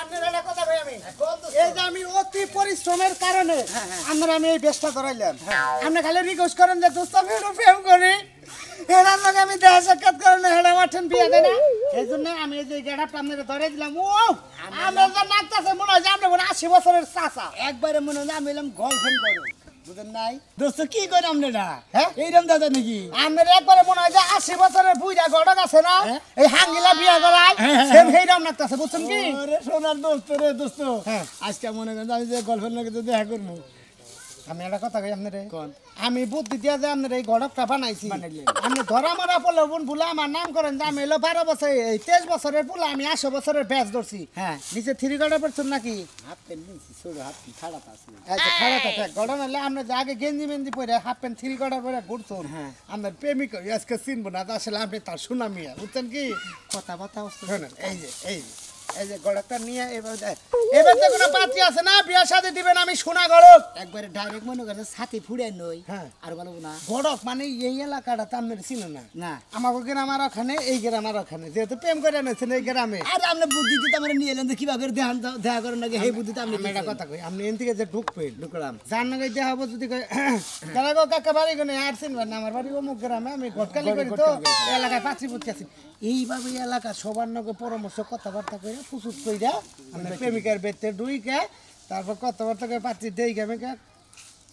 আপনারা কথা কই আমি এই যে আমি অতি পরিশ্রমের কারণে আপনারা আমি এই বেশটা ধরাইলাম আপনি খালি রিকোয়েস্ট করেন যে দোস্ত আমি প্রেম করি এরার লগে আমি দেহ সাক্ষাৎ করেন হেডা মাঠেন বিয়া দেনা এই জন্য আমি এই যে গেড়াটা আপনারা ধরে দিলাম ও আমরা যে নাচতাছে মনে হয় যে আমরা 80 বছরের চাচা একবারে মনে হয় আমি এলাম গার্লফ্রেন্ড করো বুঝেন নাই দোস্ত কি করে আপনারা হ্যাঁ এইরকম দাদা নাকি আমরা একবারে মনে হয় যে 80 বছরের বুইড়া গড়ক আছে না এই হাঙ্গিলা বিয়া করায় সেম হেইরকম নাচতাছে বুঝছেন কি ওরে সোনার দোস্ত রে দোস্ত আজকে মনে করেন আমি যে গার্লফ্রেন্ড লাগে দেখা করবো আমি একটা কথা কই আপনারে আমি বুদ্ধি দিয়া যে আপনার এই গড়কটা বানাইছি আপনি ধরা মারা পড়লে বলে আমার নাম করেন যে আমি এলো 12 বছর এই 23 বছরের পুলা আমি 80 বছরের ব্যাচ ধরছি হ্যাঁ নিচে 3 গড়া পড়ছেন নাকি হাফ প্যান্ট নিছি ছোট হাফ খাড়া আছে আচ্ছা খাড়া থাকে গড়া নালে আপনি যে আগে গেঞ্জি মেঞ্জি পরে হাফ প্যান্ট 3 গড়া পরে ঘুরছেন হ্যাঁ আপনার প্রেমিক আজকে চিনবো না আসলে আপনি তার সুনামিয়া বুঝছেন কি কথাবার্তা শুনেন এই যে গড়কটা নিয়ে এবার তো কোনো পাত্রী আছে না বিয়া শাদী দিবেন আমি সোনা গড়ক একবারে ডাইরেক্ট মনে করেন ছাতি ফুড়ে নই হ্যাঁ আর বলবো না গড়ক মানে এই এলাকাটা তো আপনার চিনেন না না আমাকে গ্রামের ওখানে এই গ্রামের ওখানে যেহেতু প্রেম করে নিয়েছেন এই গ্রামে আর আপনি বুদ্ধি দিতে আমরা নিয়ে এলেন কিভাবে দেখা করেন নাকি এই বুদ্ধিতে আপনি একটা কথা কই আপনি এন থেকে যে ঢুকবেন ঢুকলাম যার নাকি দেখা হবো যদি তারা গো কাকা বাড়ি কোনে আর চিনবেন না আমার বাড়ি অমুক গ্রামে আমি ঘটকালি করি তো এলাকায় পাত্রী পুত্রী আছি এইভাবে এলাকা সবার নাকি পরামর্শ কথাবার্তা করে ফুসুত কইরা আমরা প্রেমিকার বেতে ডুইকে তারপর কথাবার্তা করে পাত্রী দেই গেমে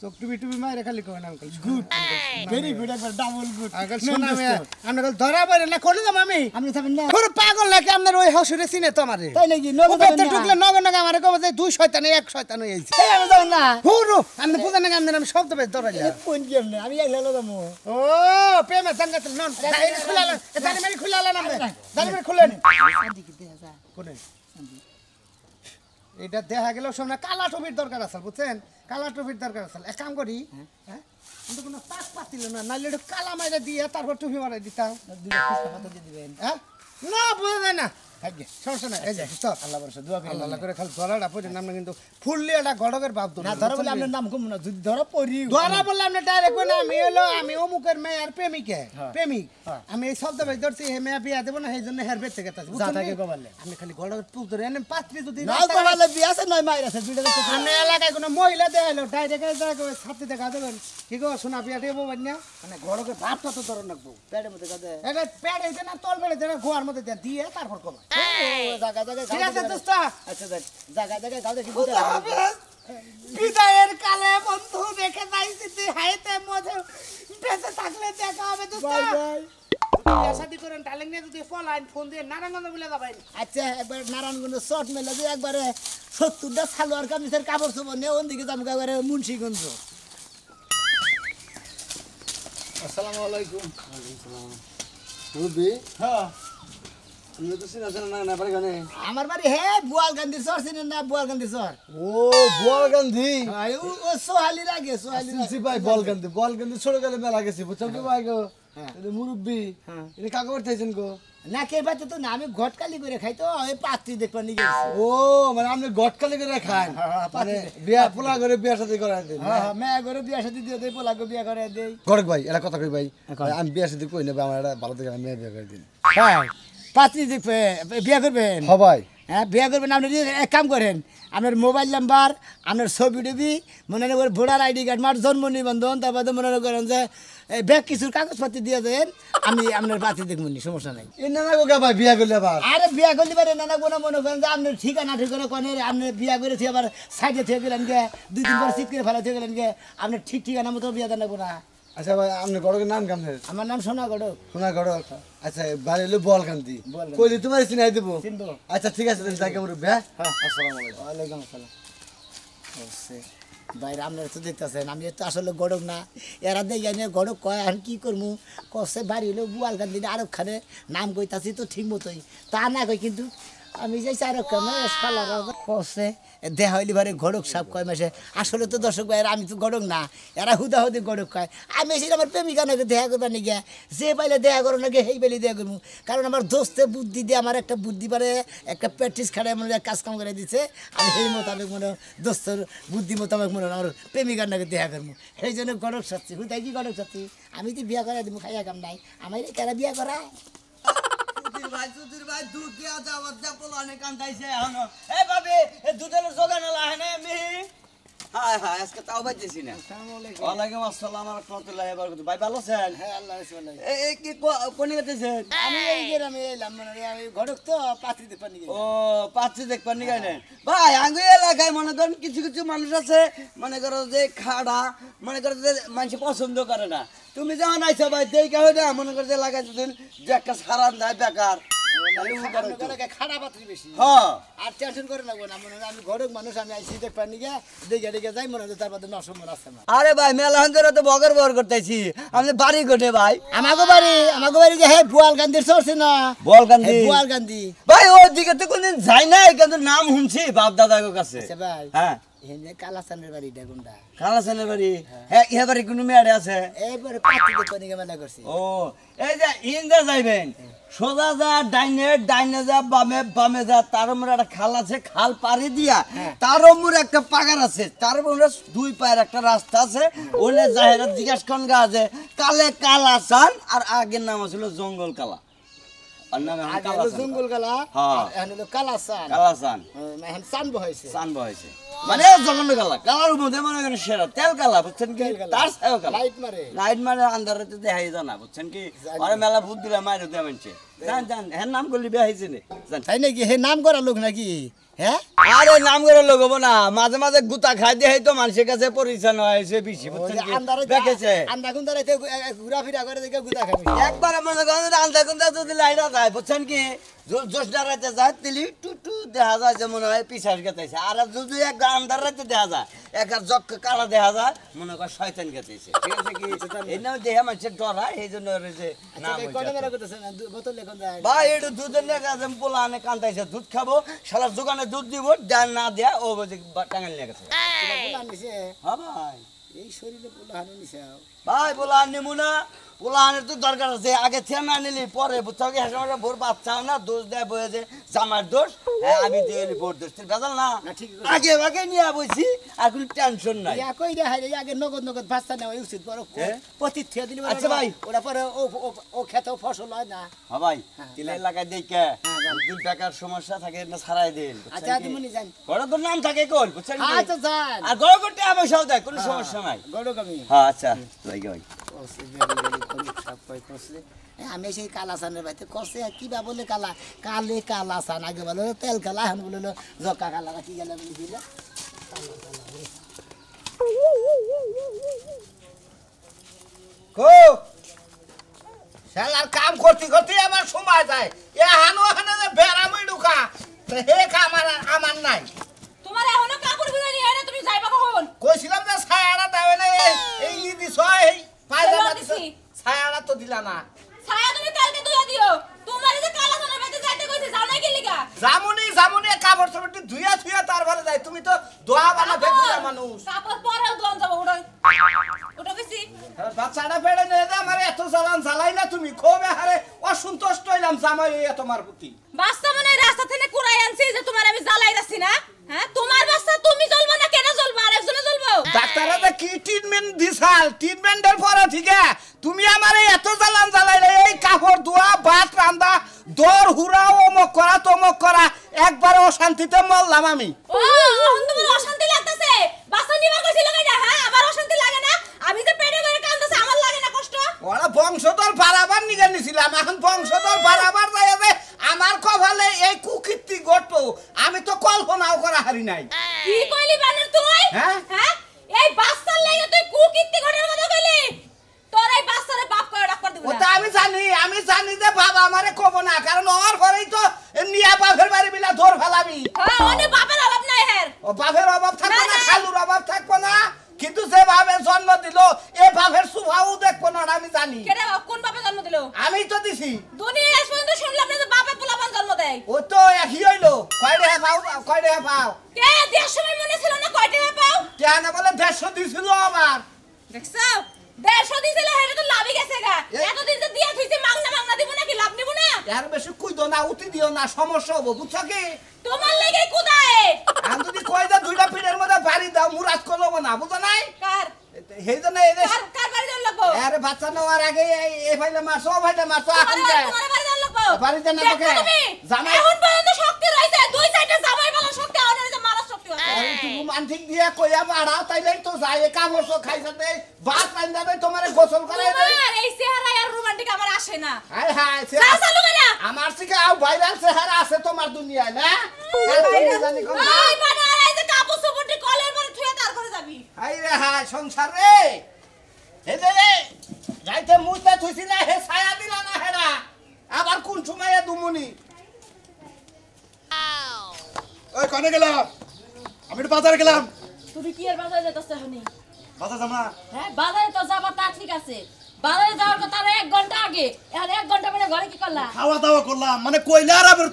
চোখ টুবি টুবি মারে খালি কই নাম গুড ভেরি গুড একবার ডাবল গুড আগে শোনা আমি ধরা পারে না কোন দাম আমি আপনি থাকেন না পুরো পাগল লাগে আপনার ওই হাসুরে চিনে তো আমারে তাই নাকি নগদ ঢুকলে নগদ নাকি আমারে কবে যে দুই শয়তানে এক শয়তান হইছে এই আমি যাও না হুরু আপনি বুঝেন না আমি শব্দ বেশ ধরাইলা কোন গেম না আমি একলা লাগামু ও প্রেমে সঙ্গত নন দাইরে খুলালা দাইরে মারি খুলালা না দাইরে মারি খুলেন শান্তি কি দেখা যায় কোনে এটা দেখা গেল সামনে কালা টুপির দরকার আছে বুঝছেন কালা টুপির দরকার আছে এক কাম করি হ্যাঁ কিন্তু কোনো পাক পাতিল না নাইলে একটু কালা মাইরা দিয়ে তারপর টুপি মারাই দিতাম দুটো খুশকা পাতা দিয়ে দিবেন হ্যাঁ না বুঝা যায় না থাকবে সমস্যা নাই এই যে আল্লাহ ভরসা দোয়া করি আল্লাহ করে খালি ধরাটা পড়ে নাম না কিন্তু ফুললে এটা গড়কের ভাব না ধরা বলে আপনার নাম কম না যদি ধরা পড়ি ধরা বললে আপনি ডাইরেক্ট না আমি হলো আমি অমুকের মেয়ের প্রেমিকে প্রেমিক আমি এই শব্দ ভাই ধরছি হে মেয়ে বিয়া দেবো না সেই জন্য হের বেঁচে গেছে যা থাকে কবালে আপনি খালি গড়কের পুল ধরে এনে পাত্রী যদি না কবালে বিয়া আছে নয় মাইর আছে দুইটা দেখতে আমি এলাকায় কোনো মহিলা দেখাইলো ডাইরেক্ট ছাত্রী দেখা দেবেন কি গো শোনা বিয়া দেবো বান্যা মানে গড়কের ভাবটা তো ধরে রাখবো পেটের মধ্যে কাঁদে এটা প্যাড হইছে না তল বেড়ে দেনা গোয়ার মধ্যে দিয়ে তারপর কবা জায়গা জায়গা ঠিক আছে দোস্ত আচ্ছা দেখ জায়গা জায়গা গাও দেখি বিদায়ের কালে বন্ধু দেখে যাইছি তুই হাইতে মধ্যে বেঁচে থাকলে দেখা হবে দোস্ত বাই বাই বিয়া শাদি করেন ডালিং নিয়ে যদি ফোন দিয়ে নারায়ণগঞ্জ বলে যাবেন আচ্ছা একবার নারায়ণগঞ্জ শর্ট মেলে দিয়ে একবারে 70টা সালোয়ার কামিজের কাপড় চোপড় নিয়ে ওদিকে যাবো একবারে মুন্সিগঞ্জ আসসালামু আলাইকুম রুবি হ্যাঁ তুমি তো চিনাছেন না পারি গানে আমার বাড়ি হে বুয়াল গান্ধী চর চিনেন না বুয়াল গান্ধী চর ও বল গান্ধী ও সোহালি লাগে সোহালি চিনছি ভাই বল গান্ধী ছোট গেলে মেলা গেছি বুঝছো কি ভাই গো মুরব্বি এটা কাকে বাড়তেছেন গো না কে বাতে তো না আমি ঘটকালি করে খাই তো ওই পাত্রী দেখবা নিয়ে গেছি ও মানে আপনি গটকালি করে খান মানে বিয়া পোলা করে বিয়া সাথে করাই দেন হ্যাঁ মেয়ে করে বিয়া শাদি দিয়ে দেই পোলাকে বিয়া করে দেই গড়ক ভাই এটা কথা কই ভাই আমি বিয়া সাথে কই নেবে আমার এটা ভালো থেকে মেয়ে বিয়া করে দিন হ্যাঁ পাত্রী দেখবে বিয়া করবেন হ ভাই হ্যাঁ বিয়া করবেন আপনি এক কাম করেন আপনার মোবাইল নাম্বার আপনার ছবি টবি মনে করেন ভোটার আইডি কার্ড মার জন্ম নিবন্ধন তারপরে মনে করেন যে ব্যাগ কিছুর কাগজপাতি দিয়ে দেন আমি আপনার পাত্রী দেখবো নি সমস্যা নাই এ না গো ভাই বিয়া করলে আবার আরে বিয়া করলে পারে না কোনো মনে করেন যে আপনার ঠিকানা কোনে আপনি বিয়া করে থেকে আবার সাইডে থেকে গেলেন গে 2-3 বার সিট করে ফেলা থেকে গেলেন গে আপনার ঠিক ঠিকানা মতো বিয়া দেন না আচ্ছা ভাই আপনি গড়কের নাম কেমন আমার নাম সোনা গড়ক শোনা গড়ক আচ্ছা বাড়ি হলো বল কান্তি কইলে তোমার চিনাই দেবো চিনবো আচ্ছা ঠিক আছে তাহলে যাকে মুরব্বি হ্যাঁ আসসালামু আলাইকুম ওয়ালাইকুম আসসালাম বাইরে আপনারা তো দেখতেছেন আমি তো আসলে গড়ক না এরা দেখে নিয়ে গড়ক কয় আর কি করবো কষে বাড়ি হলো বুয়াল গান্ধী আরব খানে নাম কইতাছি তো ঠিক মতোই তা না কই কিন্তু আমি যাইছি আরব খানে কষে দেহা হইলি বারে গড়ক সাপ কয় মাসে আসলে তো দর্শক ভাইয়ের আমি তো গড়ক না এরা হুদাহুদি গড়ক কয় আমি এসে আমার প্রেমিকা নাকি দেখা করবার নিয়ে যে পাইলে দেখা করো নাকি সেই পাইলে দেখা করবো কারণ আমার দোস্তে বুদ্ধি দিয়ে আমার একটা বুদ্ধি পারে একটা প্র্যাকটিস খাড়ায় মনে কাজ কাম করে দিচ্ছে আমি সেই মোতাবেক মনে দোস্তর বুদ্ধি মোতাবেক মনে আমার প্রেমিকার নাকি দেখা করবো সেই জন্য গড়ক সাচ্ছি হুদাই কি গড়ক সাচ্ছি আমি তো বিয়া করাই দিব খাইয়া কাম নাই আমার কেরা বিয়া করা ভাই সুধীর ভাই দুধ দিয়া যাওয়ার যা পোলানে কান্দাইছে এখনো এ ভাবি এ দুধের জোগান লাহে না আমি হায় হায় আজকে তাও বাইতেছি না ওয়ালাইকুম আসসালাম ওয়া রাহমাতুল্লাহি ওয়া বারাকাতুহু ভাই ভালো আছেন হ্যাঁ আল্লাহ রাসূল এই কি কোনে গেছেন আমি এই গ্রামে এলাম মানে আমি ঘটক তো পাত্রী দেখতে পানি ও পাচ্ছি দেখবেন নি গাইলেন ভাই আঙ্গু এলাকায় মনে করেন কিছু কিছু মানুষ আছে মনে করো যে খাড়া মনে করো যে মানুষ পছন্দ করে না তুমি যখন আইছো ভাই দেখে হয় না মনে করো যে এলাকায় যদি যে একটা সারান দেয় বেকার খাড়া পাত্রী বেশি হ্যাঁ আর টেনশন করে লাগবো না মনে হয় আমি ঘটক মানুষ আমি আইসি দেখ পানি গিয়া দেখে দেখে যাই মনে হয় তার মধ্যে নসমর আছে না আরে ভাই মেলা হন্দরে তো বগর বগর করতেছি আমি বাড়ি কোটে ভাই আমাগো বাড়ি যে হে বুয়াল গান্ধীর চলছে না বল গান্ধী বুয়াল গান্ধী ভাই ওই দিকে তো কোনদিন যাই নাই কিন্তু নাম শুনছি বাপ দাদার কাছে আচ্ছা ভাই হ্যাঁ হেনে কালাসানের বাড়িটা কোনটা কালাসানের বাড়ি হ্যাঁ ইহা বাড়ি কোনো মেয়ারে আছে এইবারে পাত্রী দেখ পানি মেলা করছি ও এই যে ইন্দা যাইবেন সোজা যা ডাইনে যা বামে যা তার উপরে একটা খাল আছে খাল পাড়ি দিয়া তার উপরে একটা পাগার আছে তার উপরে দুই পায়ের একটা রাস্তা আছে ওনে জাহেরা জিজ্ঞাসা কন গা আছে কালে কালাসান আর আগের নাম ছিল জঙ্গল কালা আর নাম এখন আগে হলো কালাসান জঙ্গল কালা হ্যাঁ। আর এখন হলো কালাসান কালাসান এখন সান বহাইছে সান বয়সে মানে জঘন্য কালা কালার মধ্যে মনে করেন সেরা তেল কালা বুঝছেন কি তার ছায়া কালা লাইট মারে লাইট মানে আন্ধারে তো দেখাই জানা বুঝছেন কি আরে মেলা ভূত দিলে মাইরে দেয়া মানছে জান হ্যাঁ নাম করলি বিয়া হয়েছে নে জান তাই নাকি হে নাম করা লোক নাকি হ্যাঁ আরে নাম করে লোক হবো না মাঝে মাঝে গুতা খাই দিয়ে তো মানুষের কাছে পরিচয় হয়েছে বেশি বুঝছেন কি দেখেছে আন্দা কুন্দা রাইতে ঘুরা ফিরা করে দেখে গুদা খাবি একবার মনে করেন আন্দা কুন্দা যদি লাইটা যায় বুঝছেন কি জোশ ডারাইতে যায় তিলি টুটু দেখা যায় যে মনে হয় পিছাস গেতেছে আর যদি এক আন্ধার রাইতে দেখা যায় এক জক কালা দেখা যায় মনে কর শয়তান গেতেছে ঠিক আছে কি এই নাম দেহা মানুষের ডরায় এই জন্য ওর যে নাম কোন হয়েছে মেরা করতেছে না বোতল লেখন যায় ভাই একটু দুধের লেগে আছে পোলা আনে কান্দাইছে দুধ খাবো শালার দোকানে দুধ দিব দেন না দেয়া ও বুঝে টাঙ্গাল নিয়ে গেছে পোলা নিছে হ্যাঁ ভাই এই শরীরে পোলা হানো নিছে ভাই পোলা আনিমু না পোলা আনের তো দরকার আছে আগে থেকে না নিলি পরে বুঝছো কি হ্যাঁ ভোর বাচ্চাও না দোষ দেয় বয়ে যে জামার দোষ হ্যাঁ আমি দিয়ে ভোট দোষ তুই বেজাল না আগে আগে নিয়ে বইছি আর কোনো টেনশন নাই ইয়া কই রে হাই আগে নগদ বাচ্চা নেওয়া উচিত বড় প্রতি থিয়া দিলে আচ্ছা ভাই। ওরা পরে ও খেতে ফসল হয় না হ্যাঁ ভাই তিলের লাগাই দেখে 2 টাকার সমস্যা থাকে না ছাড়াই দিন আচ্ছা তুমি জান বড় তোর নাম থাকে কোন বুঝছেন কি? আচ্ছা জান আর গড় করতে পয়সাও দেয় কোনো সমস্যা নাই গড়ক আমি হ্যাঁ আচ্ছা ভাই ভাই আমি সেই কালাসানের বাড়িতে করছে কি বা বলে কালা কালে কালাসান আগে বলে তেল কালা এখন বলে জকা কালা কি গেল বলে দিল কো শালার কাম করতে করতে আমার সময় যায় এ হানো হানো যে বেরামই ঢুকা তো হে কাম আমার নাই তোমার এখনো কাপড় বিনানি হয় না তুমি যাইবা কখন কইছিলাম যে ছায়াটা দেবে না এই দিছ এই পায়জামা দিছ ছায়াটা তো দিলা না ছায়া তুমি কালকে ধুইয়া দিও তোমার যে কালা সোনার বাড়িতে যাইতে কইছে যাও না কি লিগা জামুনি কাপড় চোপড় ধুইয়া থুইয়া তারপরে যাই তুমি তো দোয়া বানা বেগুলা মানুষ কাপড় পরেও দোন যাবো ওটা কইছি বাচ্চাটা ফেড়ে নিয়ে দে আমার এত জ্বালান জ্বালাই না তুমি খুব হারে অসন্তুষ্ট হইলাম জামাই এই তোমার প্রতি বাচ্চা মানে রাস্তা থেকে কুড়াই আনছি যে তোমার আমি জ্বালাই রাখছি না হ্যাঁ তোমার বাচ্চা তুমি জ্বলবা না কেন জ্বলবা আর একজনে জ্বলবো ডাক্তাররা তো কি ট্রিটমেন্ট দিছাল ট্রিটমেন্টের পরে ঠিক তুমি আমার এত জ্বালান জ্বালাইলে এই কাপড় ধোয়া ভাত রান্দা দর হুরা অমক করা তমক করা একবার অশান্তিতে মরলাম আমি ও এখন তোমার অশান্তি লাগতেছে বাচ্চা নিবার কইছিল না হ্যাঁ আবার অশান্তি লাগে না আমি যে পেটে করে কান্দছে আমার লাগে না কষ্ট ওরা বংশধর বাড়াবার নিগে নিছিলাম এখন বংশধর বাড়াবার যায় যে আমার কপালে এই কুকীর্তি ঘটতো আমি তো কল্পনাও করা হারি নাই কি কইলি বানর তুই হ্যাঁ? হ্যাঁ এই বাচ্চার লাগি তুই কুকীর্তি ঘটার কথা কইলি তোর এই বাচ্চারে বাপ করে ডাক্তার দিব ওটা আমি জানি যে বাবা আমারে কব না কারণ ওর ঘরেই তো নিয়া বাপের বাড়ি বিলা ধর ফেলাবি হ্যাঁ ওনে বাপের অভাব নাই হের ও বাপের অভাব থাকবো না না। খালুর অভাব থাকবো না কিন্তু যে ভাবে জন্ম দিল এ বাপের সুভাও দেখবো না আমি জানি কেডা কোন বাপে জন্ম দিল আমি তো দিছি দুনিয়া আজ পর্যন্ত শুনলাম না যে বাপে পোলাপান জন্ম দেয় ও তো একই হইলো কয় রে পাও কে দেশ সময় মনে ছিল না কয়টা পাও কেন বলে 150 দিছিল আবার দেখছো 150 দিছিল হেরে তো লাভই গেছে গা এতদিন যে দিয়া থইছে মাংনা দিব নাকি লাভ নিব না এর বেশি কুইদো না উঠি দিও না সমস্যা হবো বুঝছো কি তোমার লাগি কুদায় আমি যদি কই যে দুইটা পিঠের মধ্যে বাড়ি দাও মুরাদ করবো না বুঝো নাই কার সেই জন্য এই যে কার বাড়ি যাওয়ার লাগবো আরে বাচ্চা নেওয়ার আগে এই ভাইলে মারছো ও ভাইলে মারছো তোমার এখন যায় বাড়ি যাওয়ার লাগবো বাড়িতে না দেখো তোকে তুমি, জামাই এখন পর্যন্ত শক্তি রয়েছে, দুই সাইডে জামাই বলা শক্তি, আর যে মারার শক্তি আছে। তুমি মানঠিক দিয়ে কইয়া বাড়াও তাইলে তো যায় কামড় খাইছাতে ভাত রান্দাবে তোমারে গোসল করে তোমার এই চেহারা আর রোমান্টিক আমার আসে না। হাই হাই চা চালু করে। আমার থেকে আও ভাইরাল চেহারা আছে তোমার দুনিয়ায় না জানি কোন ওই মানে এই যে কাপড় চোপড়টি কলের পরে থুয়ে তার করে যাবি। হাই রে হাই সংসার রে হে রে যাইতে মুইতা থুইছিলা হে ছায়া দিলা না হেরা আবার কোন সময়ে দুমুনি ওই কনে গেলাম আমি একটু বাজারে গেলাম তুমি কি এর বাজারে যেতেছ হনি? বাজার যাম না হ্যাঁ বাজারে তো যাবা তা ঠিক আছে, বাজারে যাওয়ার কথা আর 1 ঘন্টা আগে, এখন 1 ঘন্টা পরে ঘরে কি করলা? খাওয়া দাওয়া করলাম মানে কইলা আর আবার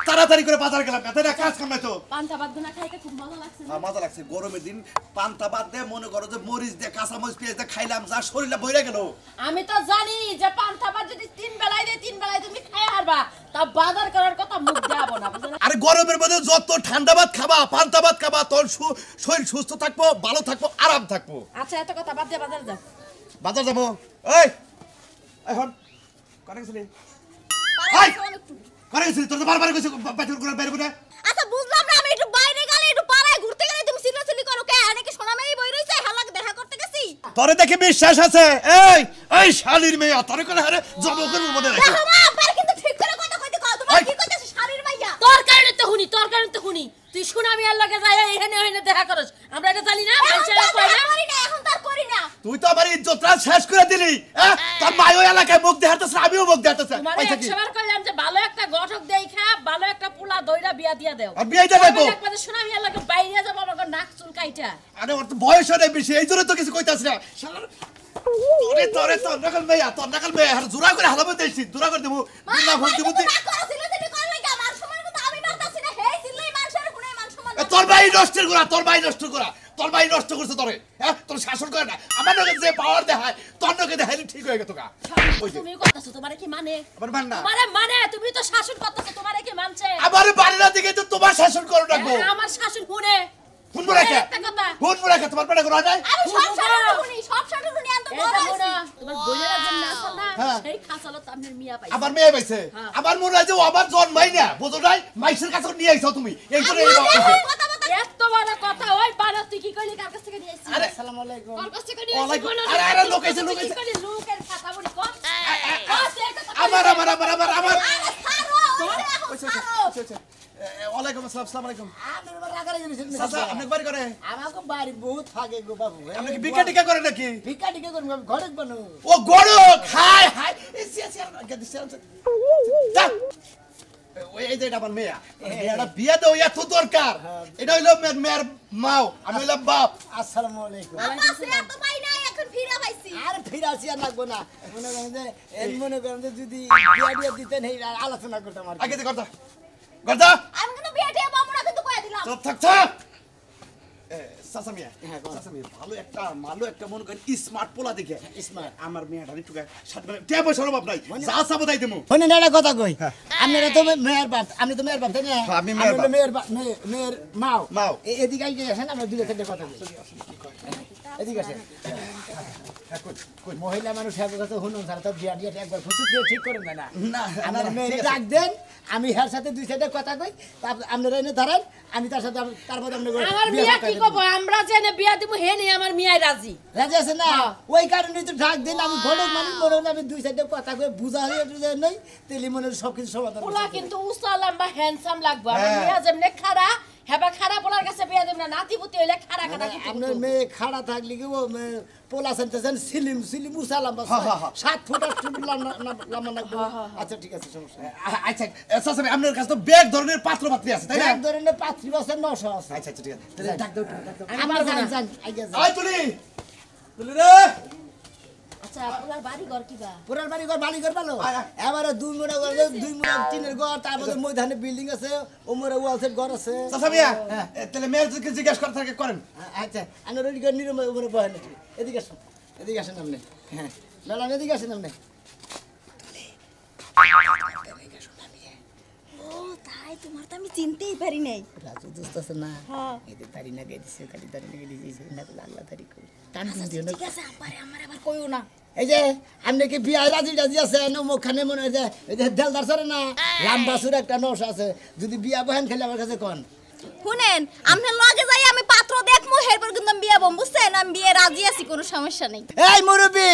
তাড়াতাড়ি করে বাজার গেলাম এত কাজ কাম নাই তো পান্তা ভাত গুনা খাইতে খুব মজা লাগছে না? মজা লাগছে গরমের দিন পান্তা ভাত দিয়ে মনে করো যে মরিচ দিয়ে কাঁচা মরিচ পেঁয়াজ দিয়ে খাইলাম যা শরীরটা বইরা গেল আমি তো জানি যে পান্তা ভাত যদি 3 বেলায় দেই 3 বেলায় তুমি খাইয়া হারবা, তা বাজার করার কথা মুখ দেব না, বুঝলে? আরে গরমের মধ্যে যত ঠান্ডা ভাত খাবা পান্তা ভাত খাবা তোর শরীর সুস্থ থাকবো ভালো থাকবো আরাম থাকবো আচ্ছা এত কথা বাদ দিয়ে বাজার যাও। বাজার যাবো এই এখন কনে গেছিলি এই! কনে গেছিলি তোর তো বারবার কইছি বাজার করে বের করে আচ্ছা বুঝলাম না, আমি একটু বাইরে গেলে একটু পাড়ায় ঘুরতে গেলে তুমি চিল্লাচিল্লি করো কে? নাকি সোনামেই বই রইছে হালাক দেখা করতে গেছি? তোরে দেখে বিশ্বাস আছে এই এই শালির মেয়ে তোরে করে হারে জব করব মনে রাখো দেখো মা, আব্বার কিন্তু ঠিক করে কথা কইতে কও, তোমার কি কইতেছ শাড়ির মাইয়া? তোর কারণে তো হুনি, তুই সোনামি আর লাগে যায় এখানে ওখানে দেখা করস, আমরা এটা জানি না, মানুষের কই না। এখন তার করি না। তুই তো আমার ইজ্জতটা শেষ করে দিলি হ্যাঁ তোর মায়ও এলাকায় মুখ দেখাতেছ আমিও মুখ দেখাতেছ তোমারে 100 বার কইলাম যে ভালো একটা গঠক দেইখা ভালো একটা পোলা দইরা বিয়া দিয়া দাও। আর বিয়ে দিয়ে দেবো একবারে সোনামি আর লাগে বাইরে যাব আমাকে নাক চুল কাইটা। আরে ওর তো বয়স হয় বেশি এই জন্য তো কিছু কইতাছ না শালার তোরে তোর নকল মেয়ে আর জোড়া করে হালাবে দেইছি জোড়া করে দেবো না ভোট দেবো তোর ভাই নষ্টের করা তোর ভাই নষ্ট করছে তোরে হ্যাঁ তোর শাসন করে না আমার নকে যে পাওয়ার দেখায় তোর নকে দেখাইলে ঠিক হয়ে গেত গা তুমি কইতাছো তোমারে কি মানে? আবার মান না তোমারে মানে তুমি তো শাসন করতেছো, তোমারে কি মানছে? আমার বাড়ির দিকে তো তোমার শাসন করো রাখবো আমার শাসন শুনে শুনবো রাখে একটা কথা, তোমার পেটে করা যায় আমি সব শাসন শুনি আনতে বড় হইছি। তোমার বোনেরা জন্য আছে না হ্যাঁ। সেই খাসালত আপনার মিয়া পাইছে। আমার মেয়ে পাইছে আমার মনে হয় যে ও আমার জন্মাই না বুঝো নাই মাইসের কাছে নিয়ে আইছো তুমি এই জন্য এই এত বড় কথা ওই বানা তুই কি কইলি কার কাছ থেকে নিয়ে আইছিস? আরে আসসালামু আলাইকুম কার কাছ থেকে নিয়ে আইছিস? ওয়ালাইকুম বলো আরে লোক আইছে কি কইলি লোকের কথা বলি কর। আমার আরে ছাড়ো ওয়ালাইকুম আসসালাম আসসালামু আলাইকুম আপনার রাগারে জিনিস চাচা আপনি বাড়ি করে আমাকে বাড়ি বহুত থাকে গো বাবু আপনি কি ভিক্ষা টিকা করে নাকি ভিক্ষা টিকা করব ঘরে বানু ও গড় খাই হাই ওই এই যে এটা আমার মেয়া এটা বিয়ে দেও এত দরকার এটা হইলো মেয়ের মাও আমি হইলাম বাপ আসসালামু আলাইকুম এত পাই নাই এখন ফিরা পাইছি। আর ফিরাছি আর লাগবো না মনে করেন যে যদি বিয়া দিতেন এই আলোচনা করতাম আর আগে করতা আমি কিন্তু বিয়ে দিয়ে বামুনা কিন্তু কইয়া দিলাম। চুপ থাক চাচা মিয়া চাচা মিয়া ভালো একটা মনে করেন স্মার্ট পোলা দেখে স্মার্ট আমার মেয়েটা একটু টিয়া পয়সার অভাব নাই যা চাবো তাই দেবো শুনে না একটা কথা কই আপনারা তো মেয়ের বাপ আমি তো মেয়ের বাপ তাই না আমি মেয়ের বাপ। মেয়ের মাও মাও। এদিকে আইকে আসেন আমরা দুটো থেকে কথা বলি এদিকে আসেন মহিলা মানুষ কাছে শুনুন স্যার তো বিয়া দিয়ে একবার ফুচুত করে ঠিক করেন না না, আমার না, মেয়ের ঠিক আছে। ডাক দেন আমি হের সাথে দুই সাইডে কথা কই তারপর আপনারা এনে ধরেন আমি তার সাথে তারপর আমার মিয়া কি কব আমরা যে এনে বিয়া দিব হে নেই আমার মিয়াই রাজি। রাজি আছে না ওই কারণে তো ডাক দিন আমি ঘটক মানুষ মনে হলো আমি দুই সাইডে কথা কই বুঝা হয়ে নেই তেলি মনে সব কিছু সমাধান পোলা কিন্তু উঁচা লম্বা হ্যান্ডসাম লাগবে, আমার মিয়া যেমনে খাড়া হেবা খাড়া পোলার কাছে বিয়া দেব না, নাতিপুতি হইলে খাড়া খাড়া কি আপনার মেয়ে খাড়া থাকলে কি ও পোলা সেন্টেছেন সিলিম উষা লম্বা 7 ফুট 8 ফুট লম্বা লাগবে আচ্ছা ঠিক আছে সমস্যা নেই। আচ্ছা চাচা মিয়া আপনার কাছে তো ব্যাগ ধরনের পাত্র পাত্রী আছে তাই না এক ধরনের 35 বছর 900 আছে আচ্ছা ঠিক আছে তাহলে ডাক দাও আমার জান আগে যান আই তুলি রে আচ্ছা পোলার বাড়ি ঘর কিবা? পুরার বাড়ি ঘর ভালো এবারে দুই মুড়া ঘর দুই মুড়া টিনের ঘর তারপরে ময়দানে বিল্ডিং আছে ওমরে ওয়ালসেট ঘর আছে চাচা মিয়া তাহলে মেয়েকে জিজ্ঞাসা করে থাকে করেন আচ্ছা আমি রেডি করে নিরম ওমরে বহেন এদিকে আসেন আপনি হ্যাঁ ম্যাডাম এদিকে আসেন আপনি ও তাই তোমার তো আমি চিনতেই পারি নাই। রাজু দোস্ত আছে না এদের তারি না গেছে কাটি তারি না গেছে না লাগলা তারি কই টান দিও না ঠিক আছে আপারে আমার আবার কইও না। এই যে আপনি কি বিয়ে রাজি আছে মুখখানে মনে হয় যে এই যে দেলদার সরে না লাম্বাসুর একটা নস আছে যদি বিয়া বহেন খেলে আমার কাছে কোন শুনেন আপনি লগে যাই আমি পাত্র দেখমু এরপর কিন্তু আমি বিয়া বম বুঝছেন আমি বিয়ে রাজি আছি কোনো সমস্যা নেই এই মুরব্বি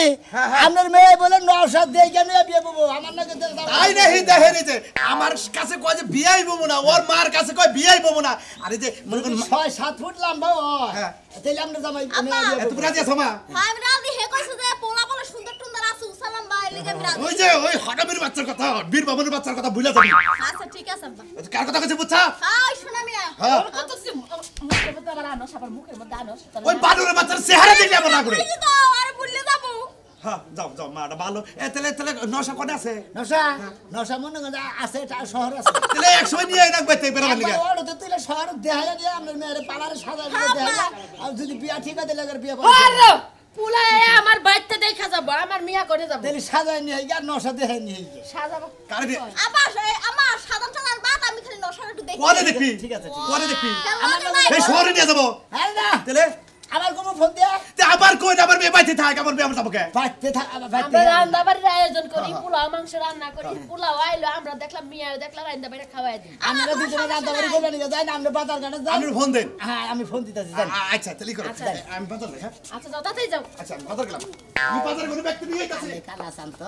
আপনার মেয়ে বলে নসাদ দিয়ে কেন বিয়ে বলবো আমার নাকি তাই নাহি দেখে নিতে আমার কাছে কয় যে বিয়াই বমু না ওর মার কাছে কয় বিয়াই বমু না আরে যে মনে করেন 6-7 ফুট লম্বা হ্যাঁ। তাইলে আমরা জামাই তুমি রাজি আছো মা আমি রাজি হে কইছে যে পোলা পোলা সুন্দর সুন্দর আছে সালাম ভাই লাগি আমি রাজি ওই যে ওই হঠাবের বাচ্চার কথা বীর বাবনের বাচ্চার কথা ভুলে যাবি আচ্ছা ঠিক আছে আব্বা কার কথা কইছে বুঝছা হ্যাঁ শোনা মিয়া হ্যাঁ। কত সে মুখের মধ্যে আবার আনো সবার মুখের মধ্যে আনো ওই বানরের বাচ্চার চেহারা দেখলে আমার না করে এই যে তো আরে ভুলে যাবো হ্যাঁ যাও মাটা ভালো তাহলে নশা কোনে আছে নশা মনে করে আছে এটা শহর আছে তাহলে একসময় নিয়ে আইনা বাইতে বেরাবার লিগা ওর তো তুইলে শহর দেখাইয়া দিয়ে আমরা মেয়ের পালারে সাজা দিয়ে দেখাইয়া আর যদি বিয়া ঠিক আছে লাগের বিয়া আরে পোলা আমার বাইতে দেখা যাব আমার মিয়া করে যাব তাহলে সাজাই নিয়ে আর নশা দেখাই নিয়ে সাজাবো কারে দে আমার সাধারণ সাধারণ বাত আমি খালি নশার একটু দেখি কোনে দেখবি ঠিক আছে কোনে দেখবি আমার এই শহরে নিয়ে যাবো আরে না তাহলে আমার কোনো ফোন দিয়া তে আবার কই আবার মেয়ে বাইতে থাক আবার মেয়ে আমরা যাবো কে বাইতে থাক আবার বাইতে আমরা রান্না বাড়ির আয়োজন করি পোলাও মাংস রান্না করি পোলাও আইলো আমরা দেখলাম মিয়া দেখলাম রান্না বাড়ি খাওয়াই দিই আমরা দুজনে রান্না বাড়ি করবে নিয়ে যাই না আমরা বাজার ঘাটে যাই আমি ফোন দেন হ্যাঁ আমি ফোন দিতেছি যাই আচ্ছা তাহলে করো আমি বাজার যাই হ্যাঁ আচ্ছা যাও তাতেই যাও আচ্ছা আমি বাজার গেলাম আমি বাজার কোনো ব্যক্তি নিয়ে গেছে আমি কালা শান্ত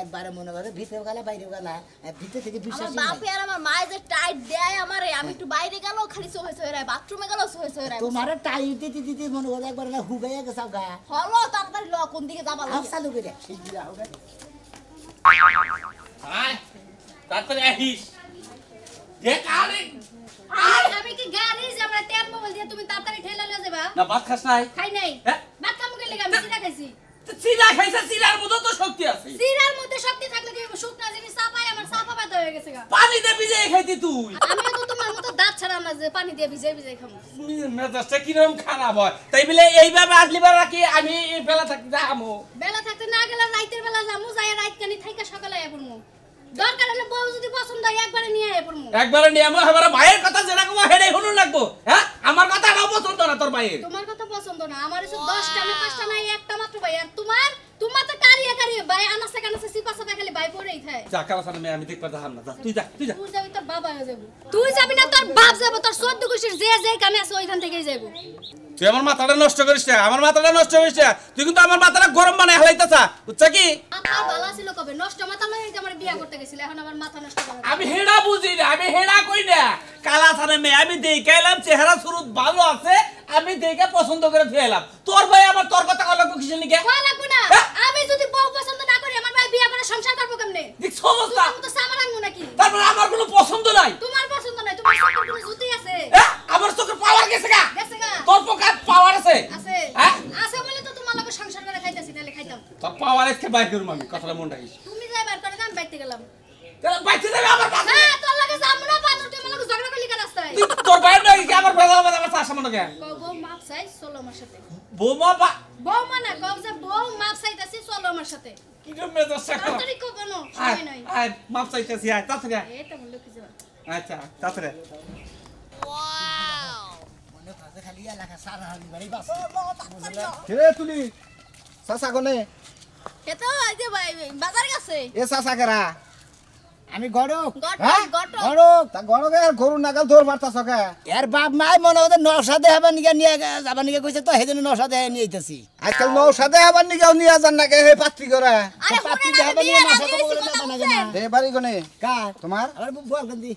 একবারে মনে করে ভিতরে গেলা বাইরে গেলা ভিতরে থেকে আমার বিশ্বাস বাপে আর আমার মায়ে যে টাইট দেয় আমারে আমি একটু বাইরে গেল খালি সোহে সোহে রায় বাথরুমে গেল সোহে সোহে রায় তোমার টাইম দিতে দিতে মনে করে একবার না হুগাইয়া গেছে গা হলো তাড়াতাড়ি ল কোন দিকে যাবা আপ লাগে চালু করে তারপরে আহিস দেখ আরে আমি কি গাড়ি যে আমরা তেল মোবাইল দিয়ে তুমি তাড়াতাড়ি ঠেলা লয়ে যাবা না ভাত খাস নাই খাই নাই হ্যাঁ? ভাত কামুকে লাগা আমি সিধা খাইছি তো চিরা খাইছে চিরার মতো তো শক্তি আছে সিরার মধ্যে শক্তি থাকলে কি শুকনা জিনিস চাপাই আমার চাপা বাদ হয়ে গেছে গা পানি দিয়ে ভিজে খাইতি তুই আমি তো তোমার মতো দাঁত ছাড়া না যে পানি দিয়ে ভিজে ভিজে খাবো মেজাজটা কিরকম খারাপ হয় তাই বলে এইভাবে আসলিবার রাখি আমি এই বেলা থাকি যাবো বেলা থাকতে না গেলে রাইতের বেলা যামু যাই রাইত কানি থাইকা সকালে আয়া পড়মু দরকার হলে বউ যদি পছন্দ হয় একবারে নিয়ে আয়া পড়মু একবারে নিয়ে আমার মায়ের কথা যেরকম হেডে শুনুন লাগবো হ্যাঁ আমার কথা নাও পছন্দ না তোর মায়ের তোমার কথা পছন্দ না আমার এসে 10টা না 5টা নাই একটা মাত্র ভাই আর তোমার তো কারিয়ে ভাই আনাসে কানাসে সিপা সাপা খালি ভাই পড়েই থাকে যা কালাসানে মেয়ে আমি দেখতে যাহাম না যা তুই যা তুই যাবি তোর বাবা হয়ে যাবো তুই যাবি না তোর বাপ যাবো তোর 14 কুশির যে কামে আছে ওইখান থেকেই যাবো তুই আমার মাথাটা নষ্ট করিস না আমার মাথাটা নষ্ট করিস না তুই কিন্তু আমার মাথাটা গরম বানায় হালাইতাছা বুঝছ কি মাথা ভালো ছিল কবে নষ্ট মাথা লয়ে আমার বিয়া করতে গেছিল এখন আমার মাথা নষ্ট করে আমি হেডা বুঝি না আমি হেডা কই না কালাসানে মেয়ে আমি দেখে এলাম চেহারা সুরত ভালো আছে আমি দেখে পছন্দ করে ফেলাম তোর ভাই আমার তোর কথা কল কিসের নিকে কই লাগবে না আমি যদি বউ পছন্দ না করি আমার ভাই বিয়া করে সংসার করব কেমনে দেখ সমস্যা তুমি তো সামার আনমু নাকি তারপর আমার কোনো পছন্দ নাই তোমার পছন্দ নাই তোমার চোখের কোনো জুতি আছে আমার চোখের পাওয়ার গেছে গা গেছে গা তোর পোকা পাওয়ার আছে আছে হ্যাঁ? আছে বলে তো তোমার লগে সংসার করে খাইতাছি নালে খাইতাম তোর পাওয়ার এসকে বাইর করুম আমি কথাটা মন রাখিস তুমি যাইবার করে আমি বাইতে গেলাম তাহলে বাইতে যাবে আমার পাশে হ্যাঁ তোর লগে যাম না পাতর তুই আমার লগে ঝগড়া করলি কেন রাস্তায় তুই তোর বাইর নাই কি আমার বেলা আমার চাষ মনে কে বউ মাপ চাই চলো আমার সাথে বোমা বা বউ মানে কও যে বউ মাপ চাইতাছি চলো আমার সাথে কি রে মেজাজ সাকা তাড়াতাড়ি কো কেন সময় নাই আয় মাপ চাইতেছি আয় তাছরে এই তো বললো কি যাবা আচ্ছা তাছরে মনে কাছে খালি এলাকা সারা হালি বাড়ি বাস কে তুলি চাচা কোনে এতো এই যে ভাই বাজার গেছে এ চাচা কেরা আমি গড়ক গট তা গড়কে আর গরু নাগাল তোর মারতাছ কে এর বাপ মাই মনে করে নশা দেখাবার নিয়ে যাবার নিয়ে কইছে তো সেজন্য নশা দেখাই নিয়ে আইতাছি আজকাল নৌসাদে আবার নিকেও নিয়ে যান নাকি হে পাত্রী করে আরে পাত্রী হুনে দেখাবার নিয়ে নশা তো বলে কথা না বলছেন না দে বাড়ি কোনে কার তোমার আমার বল কান্দি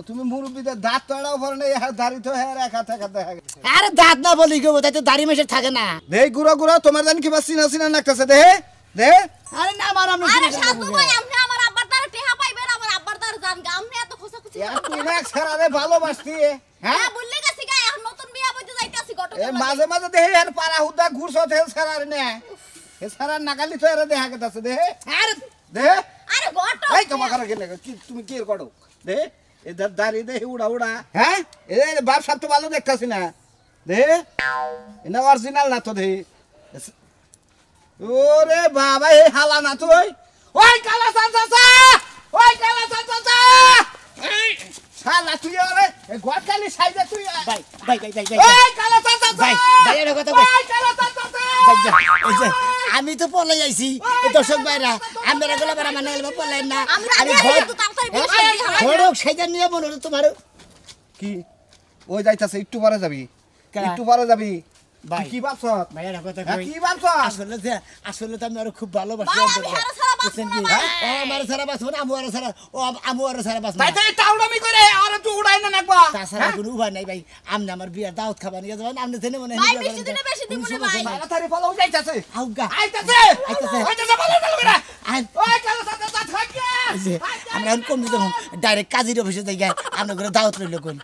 তুমি মুরব্বীদের দাঁত তোড়াও পরে নেই দাড়ি তো হ্যাঁ রেখা থেকে দেখা গেছে আরে দাঁত না বলি কেউ তাই তো দাড়ি মেশে থাকে না দেই গুড়া গুড়া তোমার জানি কিবা চিনা চিনা লাগতেছে দে দে আরে না আমার আমরা আরে সাধু ভাই আপনি আমার আব্বার দ্বারা টেহা পাইবেন আমার আব্বার দ্বারা জান গা আপনি এত খোসাখুচি তুই না ছেড়ারে ভালোবাসতি হ্যাঁ হ্যাঁ বললে গেছি গা এখন নতুন বিয়া বইতে যাইতাছি গট এ মাঝে মাঝে দেহে আর পাড়া হুদা ঘুরছত হে ছাড়ার নে হে ছাড়ার নাগালি তো এরা দেখা গেছে দে আরে দে আরে গট এই কমা করা গেলে কি তুমি কি করো দে এদার দাড়ি দে উড়া উড়া হ্যাঁ এ বাপ সব তো ভালো দেখতাছি না দে এটা অরিজিনাল না তো দে ওরে বাবা এই হালা না তুই ওই কালা চাচা ওই কালা চাচা এই শালা তুই আরে এই গটকালি সাইজে তুই ভাই ভাই ভাই ভাই ভাই ওই কালা চাচা ভাই ভাই এর কথা কই ওই কালা চাচা এই যে আমি তো পলাই আইছি এই দর্শক ভাইরা আমরা গলা বেড়া মানে গেলে পলাই না আমি ঘরক সেটা নিয়ে মনে হলো তোমার কি ওই যাইতাছে একটু পরে যাবি কেডা? একটু পরে যাবি ভাই। তুই কি ভাবছ ভাইয়ের কথা হ্যাঁ, কই কি ভাবছ আসলে তো আমি আরো খুব ভালোবাসি ভাই, আমি আরো সারা বাঁচবো বুঝছেন কি না, ভাই। ও আমার সারা বাঁচবো না আমু আরো সারা ও আমু আরো সারা বাঁচবো তাই না। তাই টাউডামি করে আর তুই উড়াই না নাকবা তাছাড়া কোনো উপায় নাই ভাই আমনে আমার বিয়ার দাওয়াত খাবার নিয়ে যাবেন আমনে জেনে মনে ভাই, বেশি দিনে বেশি দিব না, ভাই। তাড়াতাড়ি ফলো যাইতাছে আউগা আইতাছে আইতাছে। আইতাছে ভালো ভালো করে আই ওই কালো সাথে সাথে থাকে আমরা এখন কম দিতে ডাইরেক্ট কাজীর অফিসে যাই আমরা করে দাওয়াত রইল কোন